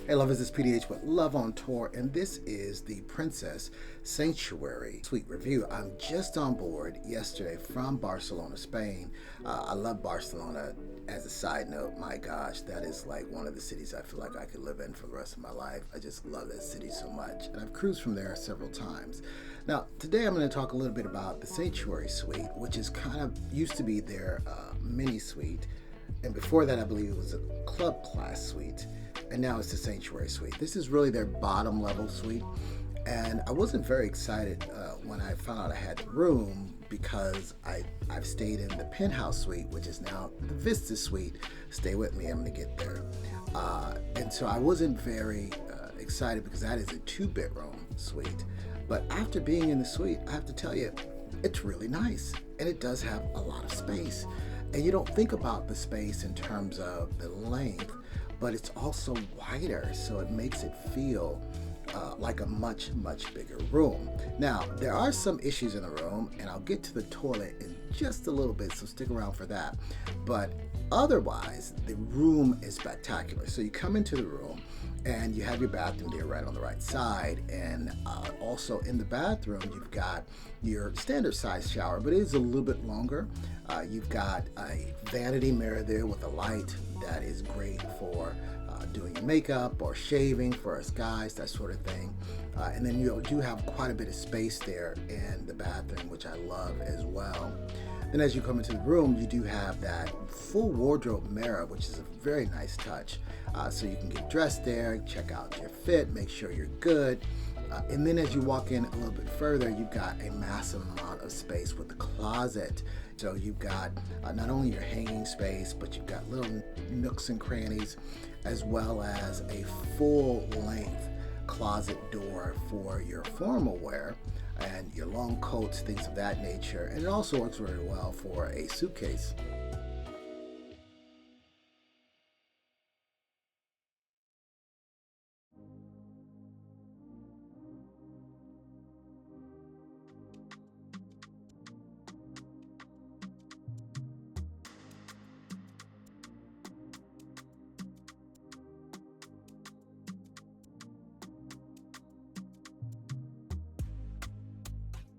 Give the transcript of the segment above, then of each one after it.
Hey lovers, it's PDH with Love on Tour, and this is the Princess Sanctuary Suite review. I'm just on board yesterday from Barcelona, Spain. I love Barcelona. As a side note, my gosh, that is like one of the cities I feel like I could live in for the rest of my life. I just love that city so much, and I've cruised from there several times. Now, today I'm going to talk a little bit about the Sanctuary Suite, which is kind of used to be their mini suite, and before that I believe it was a club class suite. And now it's the Sanctuary Suite. This is really their bottom level suite, and I wasn't very excited when I found out I had the room because I've stayed in the penthouse suite, which is now the Vista Suite. Stay with me, I'm gonna get there. And so I wasn't very excited because that is a 2-bedroom suite. But after being in the suite, I have to tell you, it's really nice, and it does have a lot of space. And you don't think about the space in terms of the length, but it's also wider, so it makes it feel like a much bigger room. Now, there are some issues in the room, and I'll get to the toilet in just a little bit, so stick around for that. But otherwise, the room is spectacular. So you come into the room, and you have your bathroom there right on the right side, and also in the bathroom you've got your standard size shower, but it is a little bit longer. You've got a vanity mirror there with a light that is great for doing your makeup or shaving for us guys, that sort of thing. And then you do have quite a bit of space there in the bathroom, which I love as well. Then as you come into the room, you do have that full wardrobe mirror, which is a very nice touch. So you can get dressed there, check out your fit, make sure you're good. And then as you walk in a little bit further, you've got a massive amount of space with the closet. So you've got not only your hanging space, but you've got little nooks and crannies, as well as a full-length closet door for your formal wear and your long coats, things of that nature. And it also works very well for a suitcase.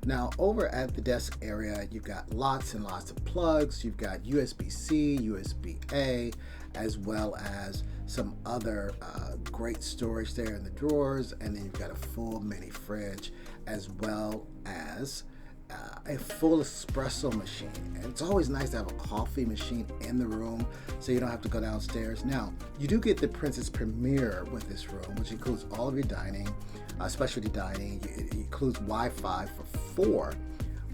Now, over at the desk area, you've got lots and lots of plugs. You've got USB-C, USB-A, as well as some other great storage there in the drawers. And then you've got a full mini fridge, as well as a full espresso machine. And it's always nice to have a coffee machine in the room so you don't have to go downstairs. Now, you do get the Princess Premier with this room, which includes all of your dining, specialty dining. It includes Wi-Fi for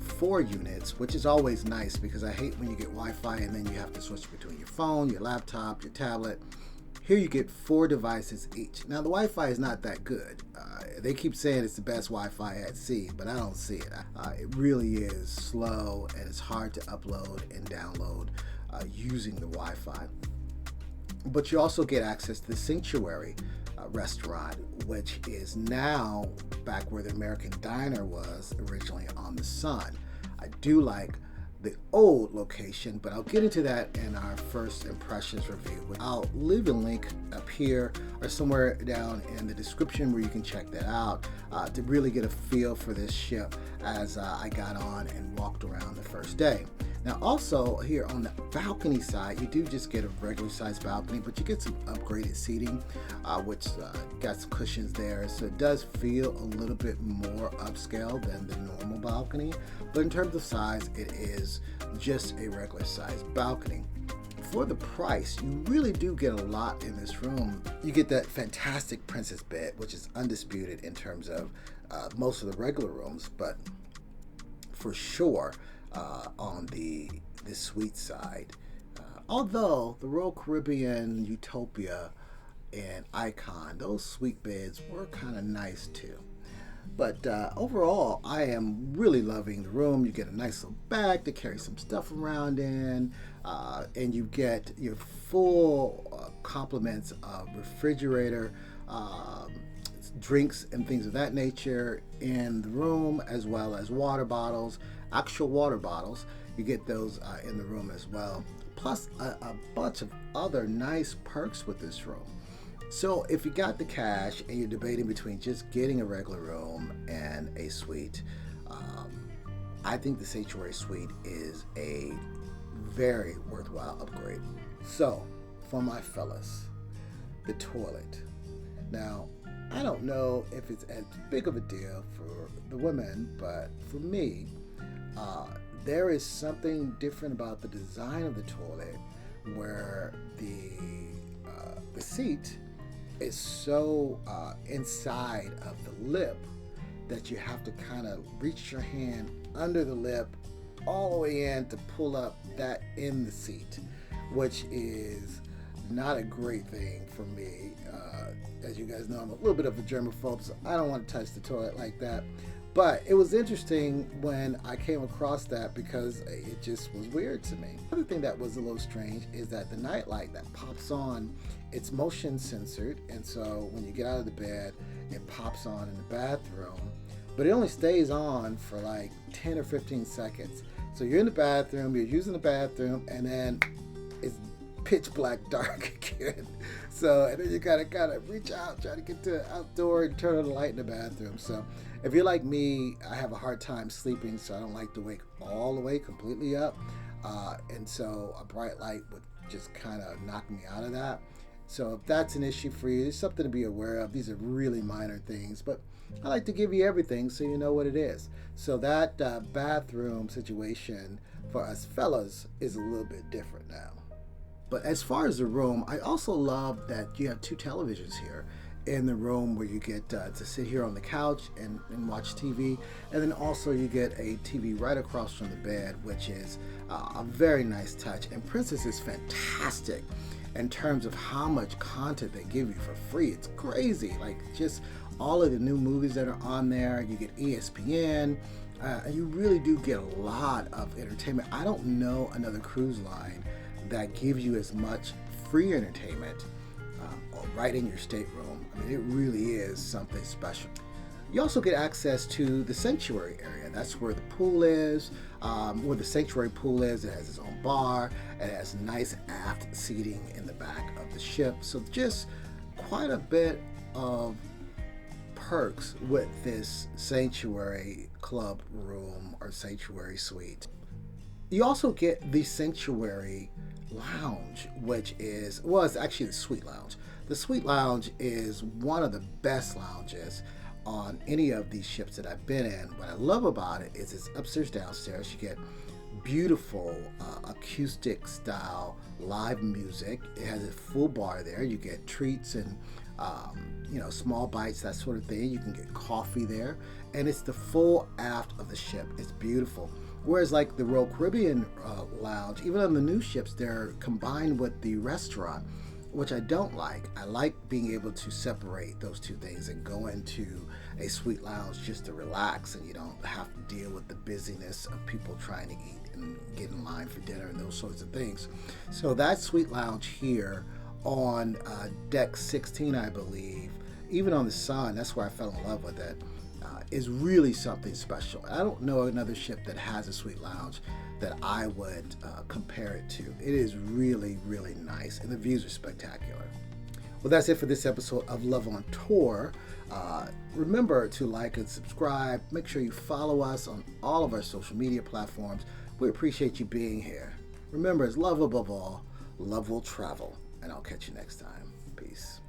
four units, which is always nice because I hate when you get Wi-Fi and then you have to switch between your phone, your laptop, your tablet. Here you get 4 devices each. Now the Wi-Fi is not that good. They keep saying it's the best Wi-Fi at sea, but I don't see it. It really is slow, and it's hard to upload and download using the Wi-Fi. But you also get access to the Sanctuary restaurant, which is now back where the American Diner was originally on the Sun. I do like the old location, but I'll get into that in our first impressions review. I'll leave a link up here or somewhere down in the description where you can check that out to really get a feel for this ship as I got on and walked around the first day. Now also here on the balcony side, you do just get a regular size balcony, but you get some upgraded seating, which got some cushions there. So it does feel a little bit more upscale than the normal balcony. But in terms of size, it is just a regular size balcony. For the price, you really do get a lot in this room. You get that fantastic princess bed, which is undisputed in terms of most of the regular rooms, but for sure, on the suite side. Although the Royal Caribbean, Utopia, and Icon, those suite beds were kind of nice too. But overall, I am really loving the room. You get a nice little bag to carry some stuff around in, and you get your full complements of refrigerator, drinks and things of that nature in the room, as well as water bottles, actual water bottles. You get those in the room as well, plus a bunch of other nice perks with this room. So if you got the cash and you're debating between just getting a regular room and a suite, I think the Sanctuary Suite is a very worthwhile upgrade. So for my fellas, the toilet. Now, I don't know if it's as big of a deal for the women, but for me, there is something different about the design of the toilet where the seat is so inside of the lip that you have to kind of reach your hand under the lip all the way in to pull up that in the seat, which is not a great thing for me. As you guys know, I'm a little bit of a germaphobe, so I don't want to touch the toilet like that. But it was interesting when I came across that because it just was weird to me. Another thing that was a little strange is that the nightlight that pops on, it's motion censored, and so when you get out of the bed, it pops on in the bathroom, but it only stays on for like 10 or 15 seconds. So you're in the bathroom, you're using the bathroom, and then it's pitch black dark again. So, and then you gotta reach out, try to get to the outdoor and turn on the light in the bathroom. So if you're like me, I have a hard time sleeping, so I don't like to wake all the way completely up. And so a bright light would just kind of knock me out of that. So if that's an issue for you, it's something to be aware of. These are really minor things, but I like to give you everything so you know what it is. So that bathroom situation for us fellas is a little bit different now. But as far as the room, I also love that you have two televisions here in the room where you get to sit here on the couch and watch TV. And then also you get a TV right across from the bed, which is a very nice touch. And Princess is fantastic in terms of how much content they give you for free. It's crazy. Like just all of the new movies that are on there. You get ESPN. You really do get a lot of entertainment. I don't know another cruise line that gives you as much free entertainment right in your stateroom. I mean, it really is something special. You also get access to the sanctuary area. That's where the pool is, where the sanctuary pool is. It has its own bar. It has nice aft seating in the back of the ship. So just quite a bit of perks with this sanctuary club room or sanctuary suite. You also get the sanctuary lounge, which is, well, it's actually the suite lounge. The suite lounge is one of the best lounges on any of these ships that I've been in. What I love about it is it's upstairs, downstairs. You get beautiful acoustic style live music. It has a full bar there. You get treats and small bites, that sort of thing. You can get coffee there, and it's the full aft of the ship. It's beautiful. Whereas like the Royal Caribbean lounge, even on the new ships, they're combined with the restaurant, which I don't like. I like being able to separate those two things and go into a suite lounge just to relax, and you don't have to deal with the busyness of people trying to eat and get in line for dinner and those sorts of things. So that suite lounge here on deck 16, I believe, even on the Sun, that's where I fell in love with it, is really something special. I don't know another ship that has a suite lounge that I would compare it to. It is really, really nice, and the views are spectacular. Well, that's it for this episode of Love on Tour. Remember to like and subscribe. Make sure you follow us on all of our social media platforms. We appreciate you being here. Remember, it's love above all. Love will travel, and I'll catch you next time. Peace.